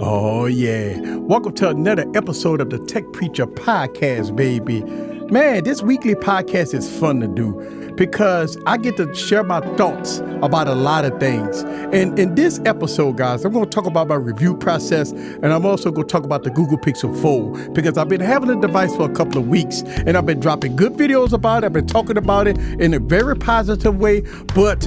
Oh, yeah. Welcome to another episode of the Tech Preacher Podcast, baby. Man, this weekly podcast is fun to do because I get to share my thoughts about a lot of things. And in this episode, guys, I'm going to talk about my review process, and I'm also going to talk about the Google Pixel 4 because I've been having the device for a couple of weeks, and I've been dropping good videos about it. I've been talking about it in a very positive way, but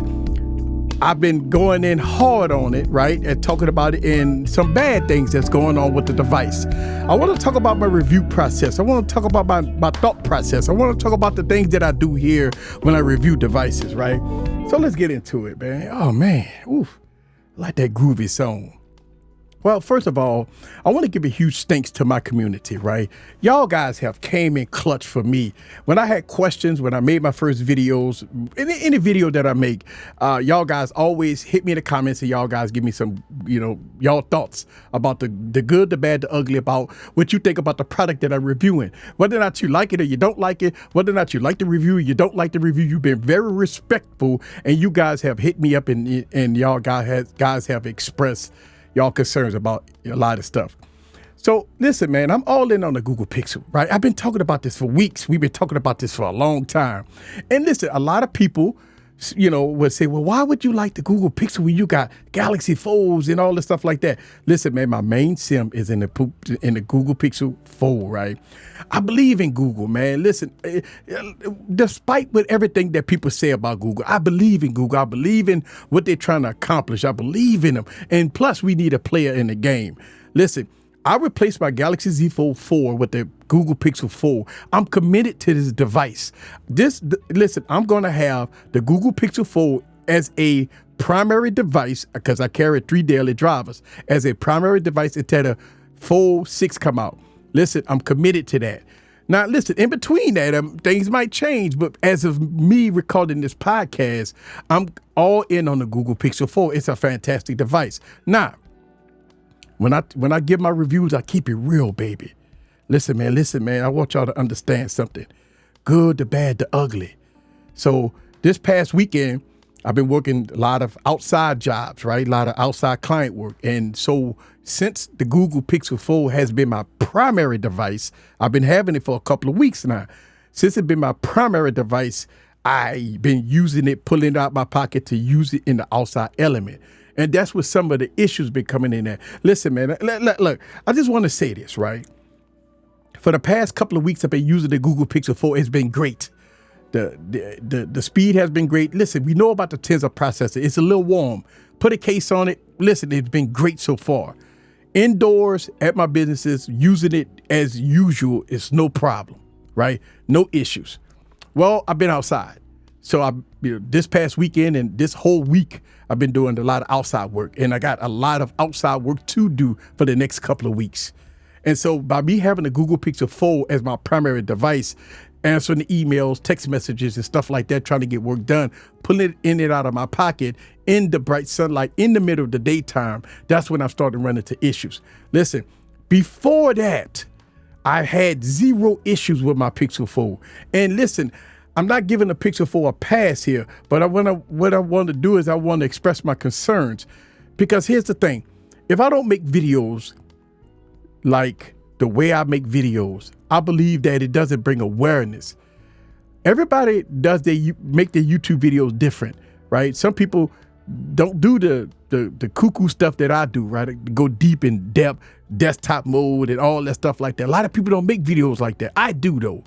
I've been going in hard on it, right? And talking about it in some bad things that's going on with the device. I want to talk about my review process. I want to talk about my thought process. I want to talk about the things that I do here when I review devices, right? So let's get into it, man. Oh, man. Oof. I like that groovy song. Well, first of all, I want to give a huge thanks to my community, right? Y'all guys have came in clutch for me. When I had questions, when I made my first videos, any video that I make, y'all guys always hit me in the comments and y'all guys give me some, y'all thoughts about the good, the bad, the ugly, about what you think about the product that I'm reviewing. Whether or not you like it or you don't like it, whether or not you like the review or you don't like the review, you've been very respectful and you guys have hit me up and y'all guys have expressed y'all concerns about a lot of stuff. So listen, man, I'm all in on the Google Pixel, right? I've been talking about this for weeks. We've been talking about this for a long time. And listen, a lot of people, would say, well, why would you like the Google Pixel when you got Galaxy Folds and all this stuff like that? Listen, man, my main sim is in the Google Pixel Fold, right? I believe in Google, man. Listen, despite what everything that people say about Google, I believe in Google. I believe in what they're trying to accomplish. I believe in them. And plus, we need a player in the game. Listen, I replaced my Galaxy Z Fold 4 with the Google Pixel 4. I'm committed to this device. Listen, I'm going to have the Google Pixel 4 as a primary device because I carry 3 daily drivers as a primary device until the Fold 6 come out. Listen, I'm committed to that. Now, listen, in between that, things might change, but as of me recording this podcast, I'm all in on the Google Pixel 4. It's a fantastic device. Now, when I give my reviews, I keep it real, baby. Listen, man, I want y'all to understand something. Good, the bad, the ugly. So this past weekend, I've been working a lot of outside jobs, right? A lot of outside client work. And so since the Google Pixel 4 has been my primary device, I've been having it for a couple of weeks now. Since it's been my primary device, I've been using it, pulling it out my pocket to use it in the outside element. And that's what some of the issues been coming in there. Listen, man, look, I just want to say this, right? For the past couple of weeks, I've been using the Google Pixel 4. It's been great. The speed has been great. Listen, we know about the Tensor processor. It's a little warm. Put a case on it. Listen, it's been great so far. Indoors at my businesses, using it as usual is no problem, right? No issues. Well, I've been outside. So this past weekend and this whole week, I've been doing a lot of outside work, and I got a lot of outside work to do for the next couple of weeks. And so by me having the Google Pixel 4 as my primary device, answering the emails, text messages, and stuff like that, trying to get work done, pulling it in and out of my pocket in the bright sunlight in the middle of the daytime, that's when I'm starting to run into issues. Listen, before that, I had zero issues with my Pixel 4. And listen, I'm not giving the Pixel 4 a pass here, but what I want to do is I want to express my concerns. Because here's the thing. If I don't make videos like the way I make videos, I believe that it doesn't bring awareness. Everybody make their YouTube videos different, right? Some people don't do the cuckoo stuff that I do, right? Go deep in depth, desktop mode and all that stuff like that. A lot of people don't make videos like that. I do, though.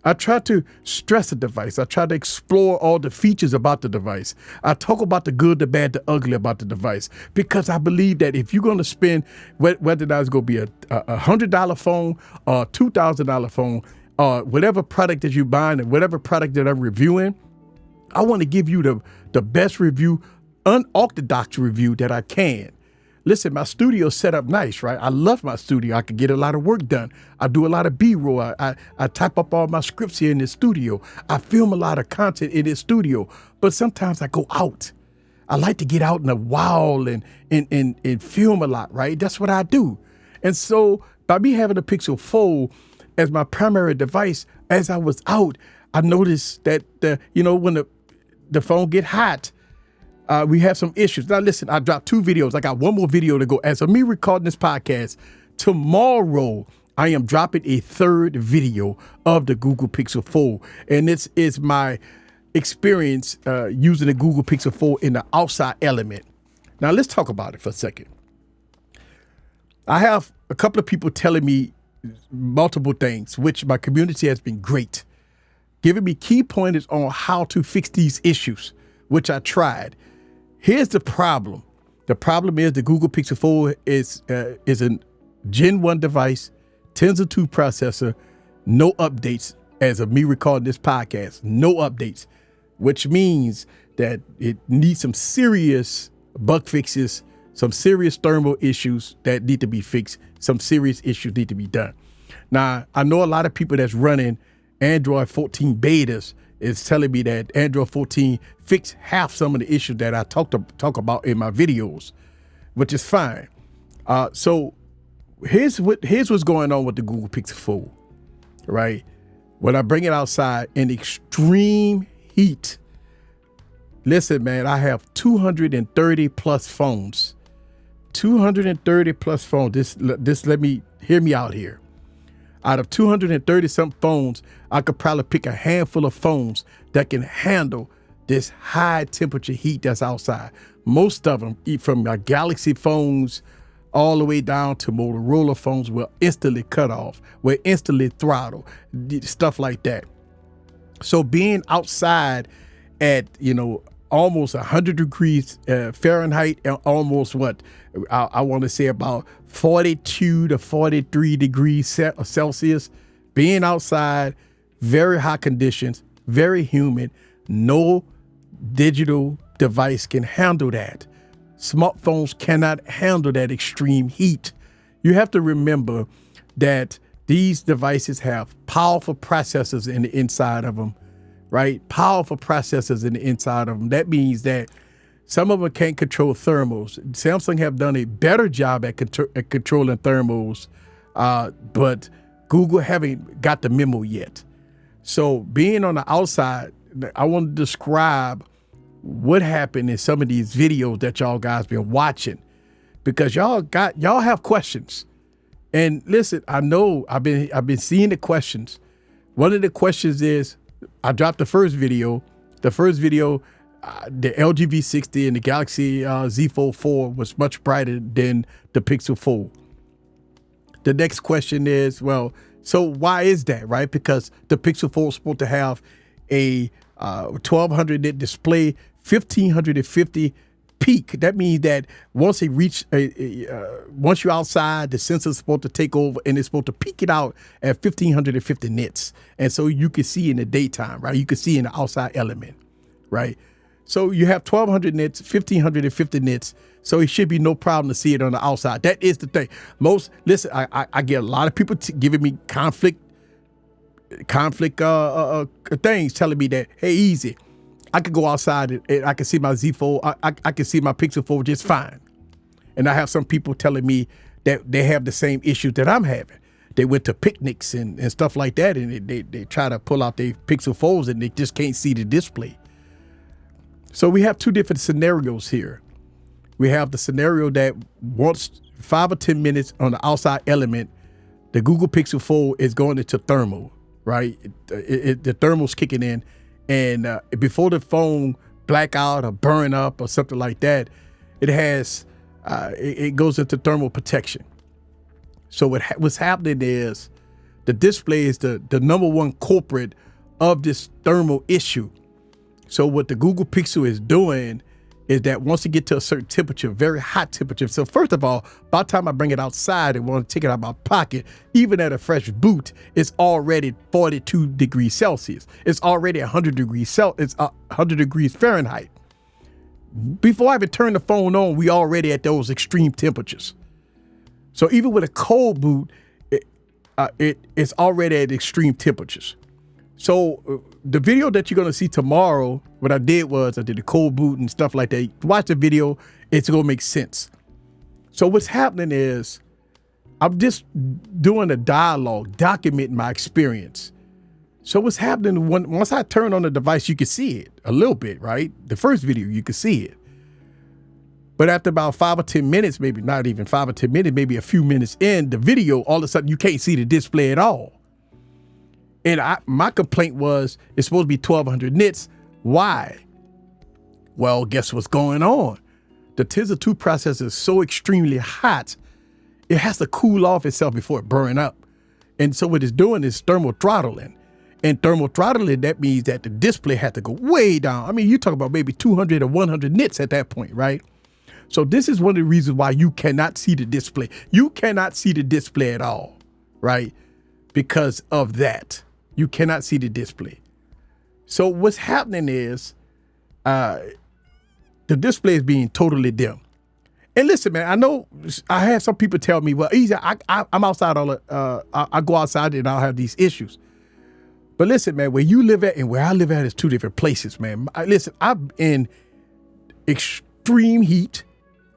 I try to stress the device. I try to explore all the features about the device. I talk about the good, the bad, the ugly about the device, because I believe that if you're going to spend, whether that's going to be a $100 phone or a $2,000 phone, or whatever product that you're buying and whatever product that I'm reviewing, I want to give you the best review, unorthodox review that I can. Listen, my studio's set up nice, right? I love my studio. I can get a lot of work done. I do a lot of B-roll. I type up all my scripts here in this studio. I film a lot of content in this studio. But sometimes I go out. I like to get out in the wild and film a lot, right? That's what I do. And so by me having a Pixel 4 as my primary device, as I was out, I noticed that when the phone get hot, We have some issues. Now, listen, I dropped 2 videos. I got 1 more video to go. As of me recording this podcast, tomorrow I am dropping a 3rd video of the Google Pixel 4. And this is my experience using the Google Pixel 4 in the outside element. Now, let's talk about it for a second. I have a couple of people telling me multiple things, which my community has been great, giving me key pointers on how to fix these issues, which I tried. Here's the problem. The problem is the Google Pixel 4 is a Gen 1 device, Tensor 2 processor, no updates as of me recording this podcast, no updates, which means that it needs some serious bug fixes, some serious thermal issues that need to be fixed, some serious issues need to be done. Now, I know a lot of people that's running Android 14 betas is telling me that Android 14 fixed half some of the issues that I talk about in my videos, which is fine. So here's what's going on with the Google Pixel 4, right? When I bring it outside in extreme heat, listen, man, I have 230 plus phones. 230 plus phones. Hear me out here. Out of 230 some phones, I could probably pick a handful of phones that can handle this high temperature heat that's outside. Most of them, from my Galaxy phones all the way down to Motorola phones, will instantly cut off, will instantly throttle, stuff like that. So being outside at, almost 100 degrees Fahrenheit, and almost I want to say about 42 to 43 degrees Celsius, being outside, very hot conditions, very humid, no digital device can handle that. Smartphones cannot handle that extreme heat. You have to remember that these devices have powerful processors in the inside of them, right? Powerful processors in the inside of them. That means that some of them can't control thermals. Samsung have done a better job at controlling thermals, but Google haven't got the memo yet. So being on the outside, I want to describe what happened in some of these videos that y'all guys been watching, because y'all have questions. And listen, I know I've been seeing the questions. One of the questions is, I dropped the first video. The LG V60 and the Galaxy Z Fold 4 was much brighter than the Pixel 4. The next question is, well, so why is that, right? Because the Pixel 4 is supposed to have a 1200 nit display, 1550 peak. That means that once once you're outside, the sensor's supposed to take over and it's supposed to peak it out at 1550 nits. And so you can see in the daytime, right? You can see in the outside element, right? So you have 1200 nits, 1550 nits. So it should be no problem to see it on the outside. That is the thing. Listen, I get a lot of people giving me conflict things, telling me that, hey, easy, I could go outside and I can see my Z Fold, I can see my Pixel 4 just fine. And I have some people telling me that they have the same issues that I'm having. They went to picnics and stuff like that, and they try to pull out their Pixel 4s and they just can't see the display. So we have 2 different scenarios here. We have the scenario that once 5 or 10 minutes on the outside element, the Google Pixel 4 is going into thermal, right? The thermal's kicking in, and before the phone black out or burn up or something like that, it goes into thermal protection. So what's happening is the display is the number one culprit of this thermal issue. So what the Google Pixel is doing is that once it gets to a certain temperature, very hot temperature. So first of all, by the time I bring it outside and want to take it out of my pocket, even at a fresh boot, it's already 42 degrees Celsius. It's already 100 degrees It's 100 degrees Fahrenheit. Before I even turn the phone on, we already at those extreme temperatures. So even with a cold boot, it's already at extreme temperatures. So the video that you're going to see tomorrow, what I did was I did a cold boot and stuff like that. Watch the video. It's going to make sense. So what's happening is I'm just doing a dialogue, documenting my experience. So what's happening once I turn on the device, you can see it a little bit, right? The first video, you can see it. But after about 5 or 10 minutes, maybe not even 5 or 10 minutes, maybe a few minutes in the video, all of a sudden you can't see the display at all. And my complaint was it's supposed to be 1200 nits. Why? Well, guess what's going on? The Tensor 2 processor is so extremely hot, it has to cool off itself before it burns up. And so what it's doing is thermal throttling. And thermal throttling, that means that the display had to go way down. I mean, you talk about maybe 200 or 100 nits at that point, right? So this is one of the reasons why you cannot see the display. You cannot see the display at all, right? Because of that. You cannot see the display. So what's happening is the display is being totally dim. And listen, man, I know I had some people tell me, well, easy, I'm outside all the, I go outside and I'll have these issues. But listen, man, where you live at and where I live at is two different places, man. Listen, I'm in extreme heat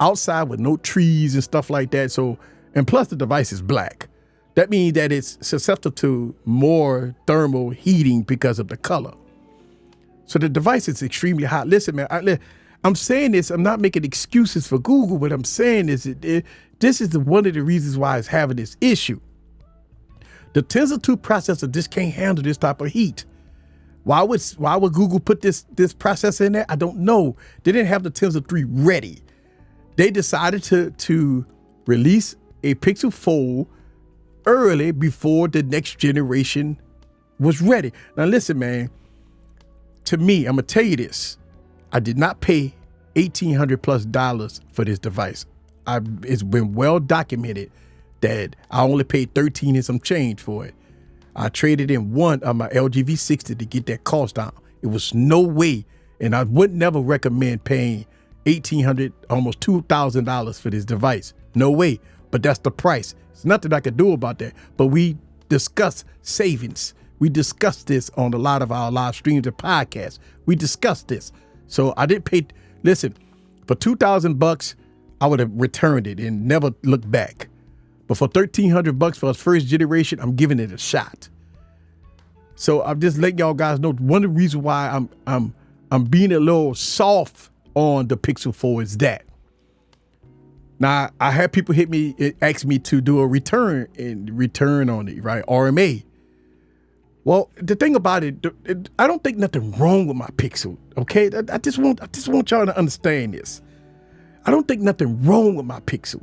outside with no trees and stuff like that. So, and plus the device is black. That means that it's susceptible to more thermal heating because of the color. So the device is extremely hot. Listen, man, I'm saying this, I'm not making excuses for Google. What I'm saying is this is one of the reasons why it's having this issue. The Tensor 2 processor just can't handle this type of heat. Why would Google put this processor in there? I don't know. They didn't have the Tensor 3 ready. They decided to release a Pixel Fold early before the next generation was ready. Now listen, man, to me, I'm gonna tell you this. I did not pay $1,800+ for this device. It's been well documented that I only paid 13 and some change for it. I traded in one of my LG V60 to get that cost down. It was no way, and I would never recommend paying $1,800, almost $2,000 for this device. No way, but that's the price. There's nothing I could do about that. But we discuss savings. We discussed this on a lot of our live streams and podcasts. We discussed this. So I didn't pay, listen, for $2,000, I would have returned it and never looked back. But for $1,300 for its first generation, I'm giving it a shot. So I'm just letting y'all guys know one of the reasons why I'm being a little soft on the Pixel 4 is that. Now I had people hit me, ask me to do a return on it, right? RMA. Well, the thing about it, I don't think nothing wrong with my Pixel. Okay, I just want y'all to understand this. I don't think nothing wrong with my Pixel.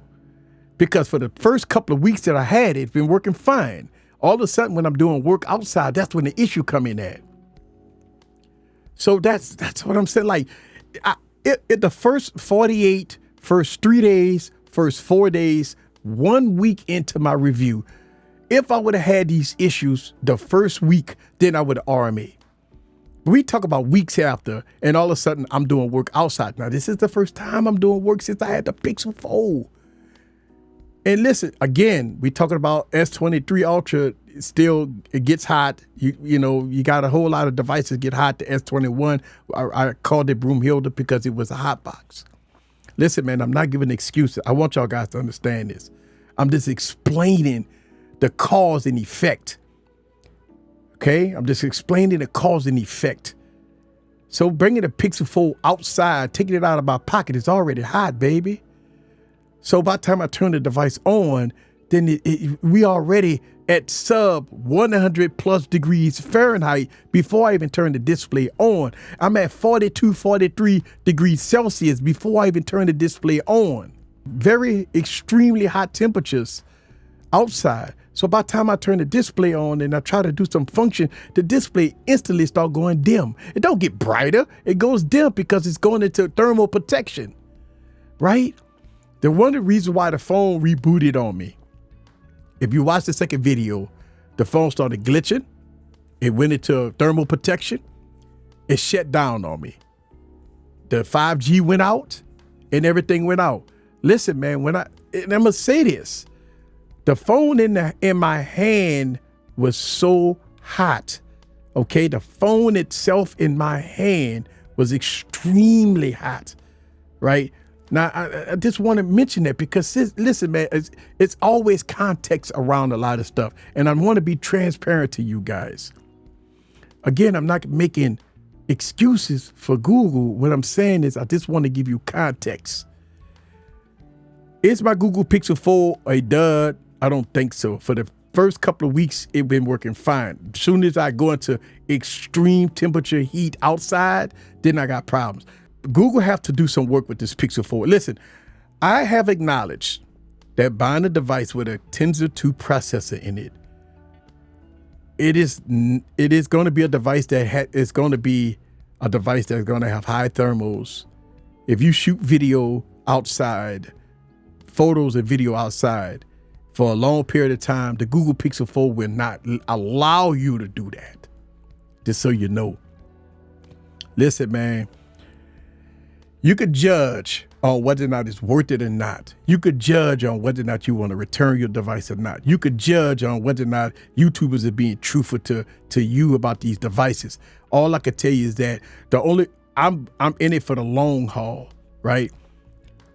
Because for the first couple of weeks that I had it, it's been working fine. All of a sudden, when I'm doing work outside, that's when the issue come in at. So that's what I'm saying. Like, the first 48, first 3 days, first 4 days, 1 week into my review, if I would have had these issues the first week, then I would have RMA. We talk about weeks after, and all of a sudden, I'm doing work outside. Now, this is the first time I'm doing work since I had the Pixel Fold. And listen, again, we talking about S23 Ultra. It gets hot. You know, you got a whole lot of devices get hot. The S21, I called it Broomhilda because it was a hot box. Listen, man, I'm not giving excuses. I want y'all guys to understand this. I'm just explaining the cause and effect. Okay, I'm just explaining the cause and effect. So bringing the Pixel Fold outside, taking it out of my pocket, it's already hot, baby. So by the time I turn the device on, then we already at sub 100+ degrees Fahrenheit before I even turn the display on. I'm at 42, 43 degrees Celsius before I even turn the display on. Very extremely hot temperatures outside. So by the time I turn the display on and I try to do some function, the display instantly start going dim. It don't get brighter. It goes dim because it's going into thermal protection, right? Then one of the reasons why the phone rebooted on me, if you watch the second video, the phone started glitching. It went into thermal protection. It shut down on me. The 5G went out and everything went out. Listen, man, and I'm gonna say this, the phone in my hand was so hot. Okay, the phone itself in my hand was extremely hot, right? Now, I just want to mention that because, listen, man, it's always context around a lot of stuff. And I want to be transparent to you guys. Again, I'm not making excuses for Google. What I'm saying is I just want to give you context. Is my Google Pixel 4 a dud? I don't think so. For the first couple of weeks, it been working fine. As soon as I go into extreme temperature heat outside, then I got problems. Google have to do some work with this Pixel 4. Listen, I have acknowledged that buying a device with a Tensor 2 processor in it, it is going to be a device that is going to be a device that's going to have high thermals. If you shoot video outside, photos and video outside for a long period of time, the Google Pixel 4 will not allow you to do that. Just so you know. Listen, man, you could judge on whether or not it's worth it or not. You could judge on whether or not you want to return your device or not. You could judge on whether or not YouTubers are being truthful to you about these devices. All I could tell you is that I'm in it for the long haul, right?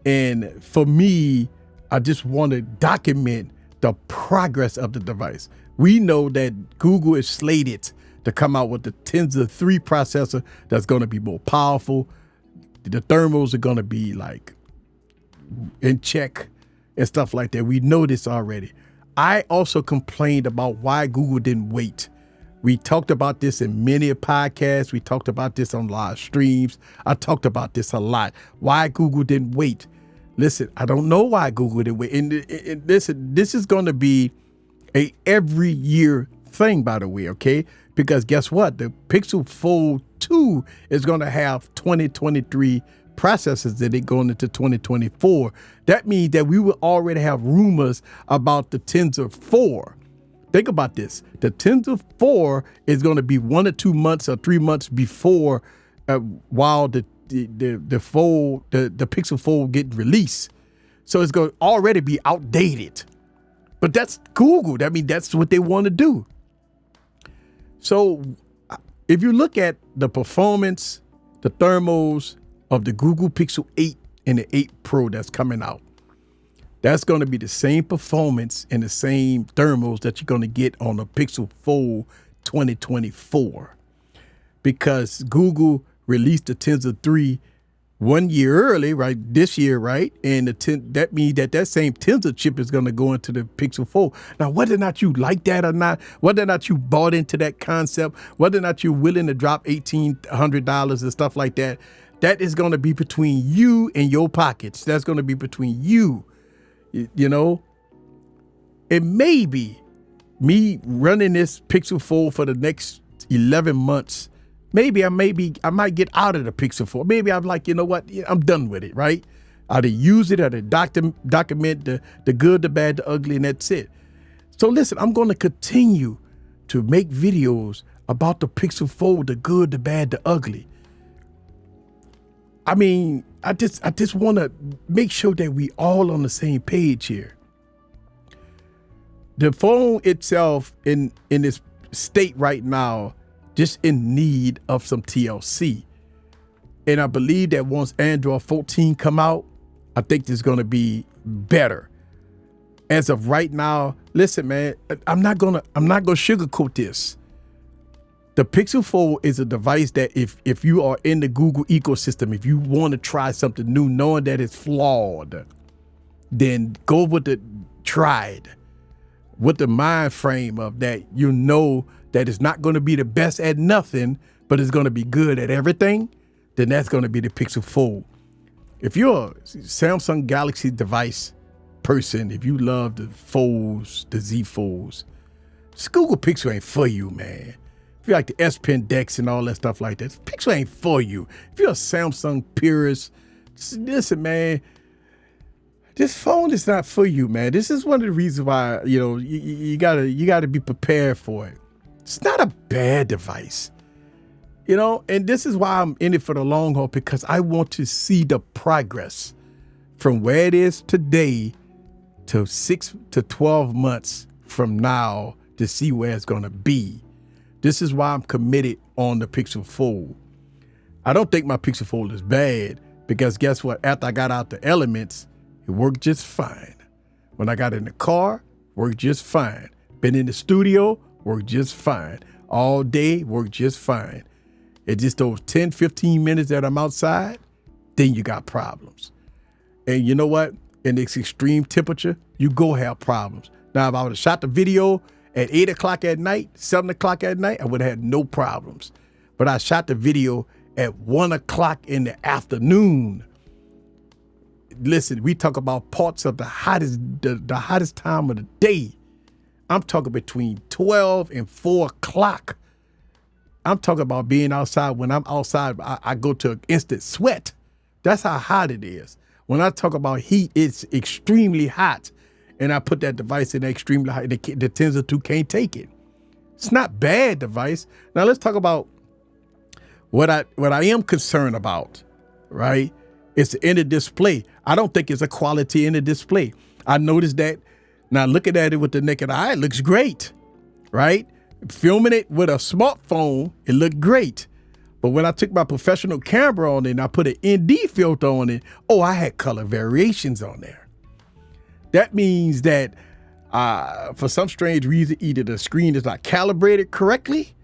And for me, I just want to document the progress of the device. We know that Google is slated to come out with the Tensor 3 processor that's going to be more powerful. The thermals are going to be like in check and stuff like that. We know this already. I also complained about why Google didn't wait. We talked about this in many podcasts. We talked about this on live streams. I talked about this a lot. Why Google didn't wait. Listen, I don't know why Google didn't wait. And listen, this is going to be a every year thing, by the way, okay? Because guess what? The Pixel Fold 2 is going to have 2023 processors that are going into 2024. That means that we will already have rumors about the Tensor 4. Think about this. The Tensor 4 is going to be 1 or 2 months or 3 months before while the Pixel Fold get released. So it's going to already be outdated. But that's Google. I mean, that's what they want to do. So if you look at the performance, the thermals of the Google Pixel 8 and the 8 Pro that's coming out, that's going to be the same performance and the same thermals that you're going to get on the Pixel Fold 2024. Because Google released the Tensor 3 1 year early, right? This year, right? And that means that same Tensor chip is going to go into the Pixel 4. Now, whether or not you like that or not, whether or not you bought into that concept, whether or not you're willing to drop $1,800 and stuff like that, that is going to be between you and your pockets. That's going to be between you, you know? It may be me running this Pixel 4 for the next 11 months. Maybe I might get out of the Pixel 4. Maybe I'm like, you know what? I'm done with it, right? I'll use it, I'll document the good, the bad, the ugly, and that's it. So listen, I'm going to continue to make videos about the Pixel 4, the good, the bad, the ugly. I mean, I just want to make sure that we all on the same page here. The phone itself in its state right now, just in need of some TLC. And I believe that once Android 14 come out, I think there's going to be better. As of right now, listen, man, I'm not gonna sugarcoat this. The Pixel 4 is a device that if you are in the Google ecosystem, if you want to try something new, knowing that it's flawed, then go with the tried, with the mind frame of that, you know that it's not going to be the best at nothing, but it's going to be good at everything, then that's going to be the Pixel 4. If you're a Samsung Galaxy device person, if you love the Folds, the Z Folds, this Google Pixel ain't for you, man. If you like the S Pen decks and all that stuff like that, Pixel ain't for you. If you're a Samsung purist, listen, man, this phone is not for you, man. This is one of the reasons why, you know, you gotta be prepared for it. It's not a bad device, you know, and this is why I'm in it for the long haul, because I want to see the progress from where it is today to 6 to 12 months from now to see where it's going to be. This is why I'm committed on the Pixel Fold. I don't think my Pixel Fold is bad, because guess what? After I got out the elements, it worked just fine. When I got in the car, worked just fine. Been in the studio, worked just fine. All day, worked just fine. It's just those 10, 15 minutes that I'm outside, then you got problems. And you know what? in this extreme temperature, you go have problems. Now, if I would have shot the video at 8 o'clock at night, 7 o'clock at night, I would have had no problems. But I shot the video at 1 o'clock in the afternoon. Listen, we talk about parts of the hottest time of the day. I'm talking between 12 and 4 o'clock. I'm talking about being outside. When I'm outside, I go to an instant sweat. That's how hot it is. When I talk about heat, it's extremely hot. And I put that device in extremely hot. The Tensor 2 can't take it. It's not bad device. Now let's talk about what I am concerned about, right? It's the inner display. I don't think it's a quality inner display. I noticed that. Now looking at it with the naked eye, it looks great, right? Filming it with a smartphone, it looked great. But when I took my professional camera on it and I put an ND filter on it, oh, I had color variations on there. That means that for some strange reason, either the screen is not calibrated correctly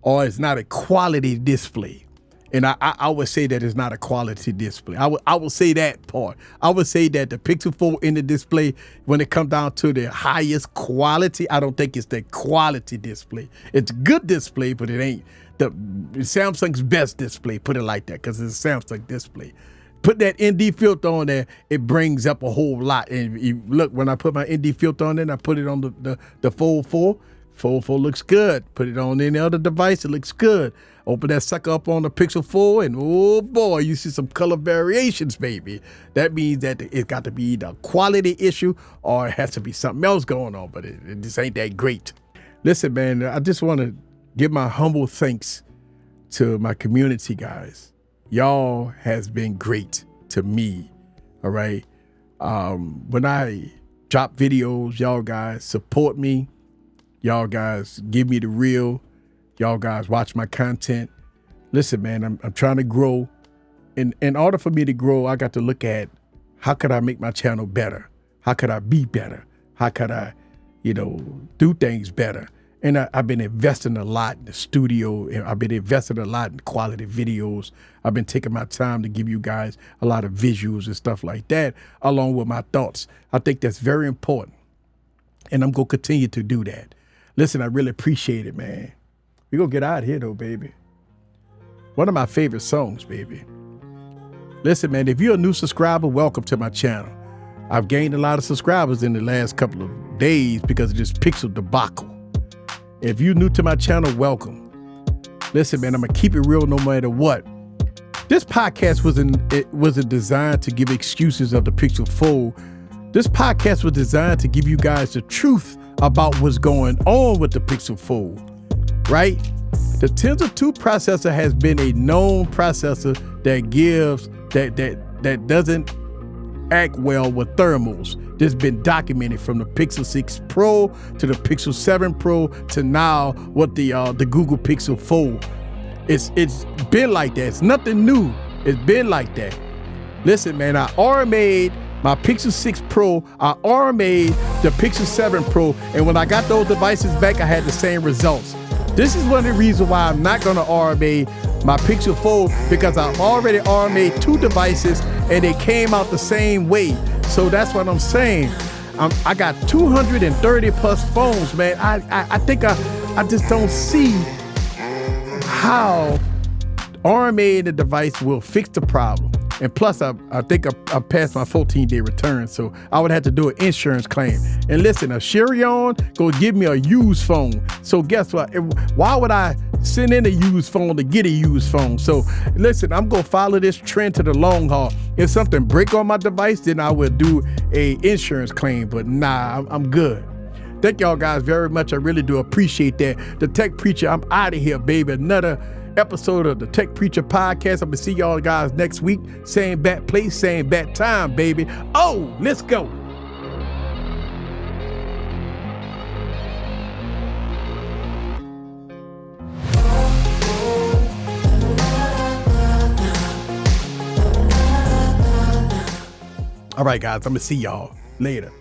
or it's not a quality display. And I would say that it's not a quality display. I would say that part. I would say that the Pixel 4 in the display, when it comes down to the highest quality, I don't think it's the quality display. It's a good display, but it ain't the Samsung's best display, put it like that, because it's a Samsung display. Put that ND filter on there, it brings up a whole lot. And you look, when I put my ND filter on there and I put it on the Fold 4, Fold 4 looks good. Put it on any other device, it looks good. Open that sucker up on the Pixel 4 and oh boy, you see some color variations, baby. That means that it got to be either a quality issue or it has to be something else going on, but it just ain't that great. Listen, man, I just want to give my humble thanks to my community, guys. Y'all has been great to me, all right? When I drop videos, y'all guys support me. Y'all guys give me the real. Y'all guys watch my content. Listen, man, I'm trying to grow. In order for me to grow, I got to look at how could I make my channel better? How could I be better? How could I, do things better? And I've been investing a lot in the studio. And I've been investing a lot in quality videos. I've been taking my time to give you guys a lot of visuals and stuff like that, along with my thoughts. I think that's very important. And I'm going to continue to do that. Listen, I really appreciate it, man. We're going to get out of here, though, baby. One of my favorite songs, baby. Listen, man, if you're a new subscriber, welcome to my channel. I've gained a lot of subscribers in the last couple of days because of this Pixel debacle. If you're new to my channel, welcome. Listen, man, I'm going to keep it real no matter what. This podcast wasn't designed to give excuses of the Pixel Fold. This podcast was designed to give you guys the truth about what's going on with the Pixel Fold, right? The Tensor 2 processor has been a known processor that doesn't act well with thermals. This has been documented from the Pixel 6 Pro to the Pixel 7 Pro to now with the Google Pixel Fold. It's been like that. It's nothing new. It's been like that. Listen, man, I RMA'd my Pixel 6 Pro, I RMA'd the Pixel 7 Pro, and when I got those devices back, I had the same results. This is one of the reasons why I'm not gonna RMA my Pixel Fold, because I've already RMA'd 2 devices and they came out the same way. So that's what I'm saying. I got 230 plus phones, man. I think I just don't see how RMA'ing the device will fix the problem. And plus, I think I passed my 14-day return, so I would have to do an insurance claim. And listen, a Shirion go give me a used phone. So guess what? Why would I send in a used phone to get a used phone? So listen, I'm gonna follow this trend to the long haul. If something break on my device, then I will do a insurance claim. But nah, I'm good. Thank y'all guys very much. I really do appreciate that. The Tech Preacher, I'm out of here, baby. Another episode of the Tech Preacher podcast. I'm gonna see y'all guys next week. Same bat place, same bat time, baby. Oh, let's go. All right, guys, I'm gonna see y'all later.